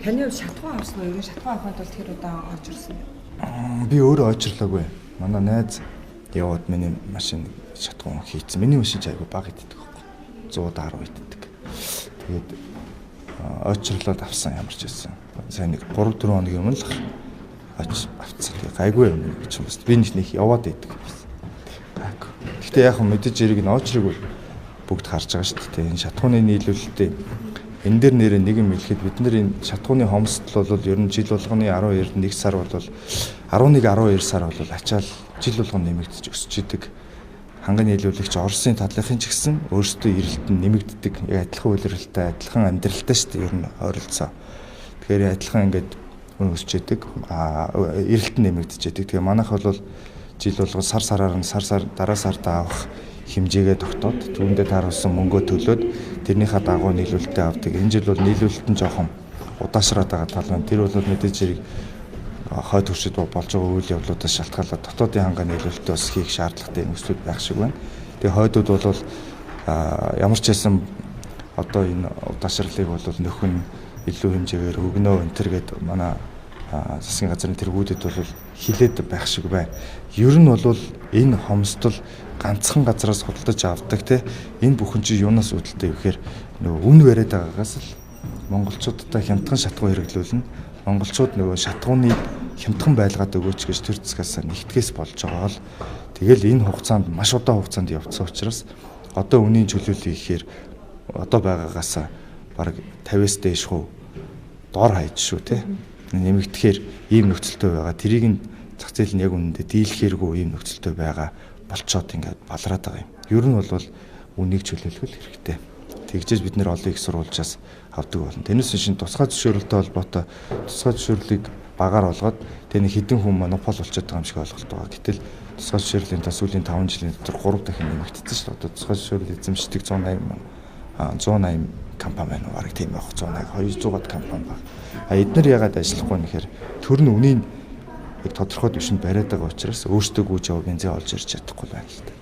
Таны хувьд шатхуун авсан уу? Ер нь шатхуун авахад бол тэр удаан орж ирсэн юм. Би өөрөө очирлаагүй. Манай найз яваад миний машин шатхуун хийцэн. Миний машин айгүй бага иддэг байхгүй. 110 иддэг. Тэгээд очирлаад авсан ямар ч байсан. Сайн нэг 3-4 хоног юм л авцсан. Гайгүй юм гэж юм байна. Би нэг яваад иддэг байсан. Гайгүй. Гэтэ яг мэдээж зэрэг нь очрыг бүгд харж байгаа шүү дээ. Энэ шатхууны нийлүүлэлтээ энэ дээр нэрээ нэг юм хэлэхэд бид нар энэ шатхууны хомсдол бол ер нь жил болгоны 12-нд 1 сар бол 11-12 сар бол ачаал жил болгоно нэмэгдэж өсөж идэг. Ханган нийлүүлэгч Оросын талынхын ч гэсэн өөрсдөө эрэлт нь нэмэгддэг. Яг адилхан үйлрэлтэй, адилхан амьдралтай шүү дээ. Ер нь ойролцоо. Тэгэхээр адилхан ингээд өсөж идэг. Эрэлт нь нэмэгдэж идэг. Тэгээ манайх бол жил болгон сар-сараар нь сар дараа сартаа авах хэмжээгээ тогтоод түүндээ тааруулсан мөнгөө төлөөд тэрнийхээ дагуу нийлүүлэлтээ авдаг. Энэ жил бол нийлүүлэлт нь жоохон удаашраад байгаа тал байна. Тэр бол мэдээж зэрэг хойд хуршид болж байгаа үйл явдлуудаас шалтгаалаад дотоодын хангаа нийлүүлэлтээ бас хийх шаардлагатай нөхцөл байх шиг байна. Тэгээ хойдууд бол ямар ч байсан одоо энэ удаашрлыг бол нөхөн илүү хэмжээгээр өгнөө энэ төр гээд манай засгийн газрын тэргүүдэд бол хилээд байх шиг байна. Ер нь бол энэ хомсдол ганцхан газраас худалдаж авдаг те энэ бүхэн чи юунаас үүдэлтэй вэ гэхээр нөгөө үн бариад байгаагаас л монголчуудтай хямдхан шатхуун хэрэглүүлнэ. Монголчууд нөгөө шатхууны хямдхан байлгаад өгөөч гэж тэр засгаас нэгтгэс болж байгаа л тэгэл энэ хугацаанд маш удаан хугацаанд явцсан учраас одоо үнийн чөлөөлөл ихээр одоо байгаагаас бараг 50-с дээш хуу дор хаяж шүү те нэмэгдэхээр ийм нөхцөлтэй байгаа. Тэрийг нь зах зээл нь яг үнэндээ дийлэхэргүй ийм нөхцөлтэй байгаа болцоод ингээд балраад байгаа юм. Ер нь бол үнийг чөлөөлөх хэрэгтэй. Тэгжээж бид нэр олон их сурвалжаас авдаг болно. Тэрнээс шин тусгай зөвшөөрөлтөй холбоотой тусгай зөвшөөрлийг багаар олгоод тэний хэдэн хүн монопол болчиход байгаа юм шиг ойлголт байгаа. Гэтэл тусгай зөвшөөрлийн сүүлийн 5 жилийн дотор 3 дахин нэмэгдсэн шүү дээ. Одоо тусгай зөвшөөрлийг эзэмшдэг 180 компани байна. Бараг тийм байх 180 200-аад компани байна. Эдгээр яагаад ажиллахгүй нэхэр төр нь үнийн тодорхой түвшинд бариад байгаа учраас өөрсдөө гүйж аваа бензин олж ирж чадахгүй байна л та.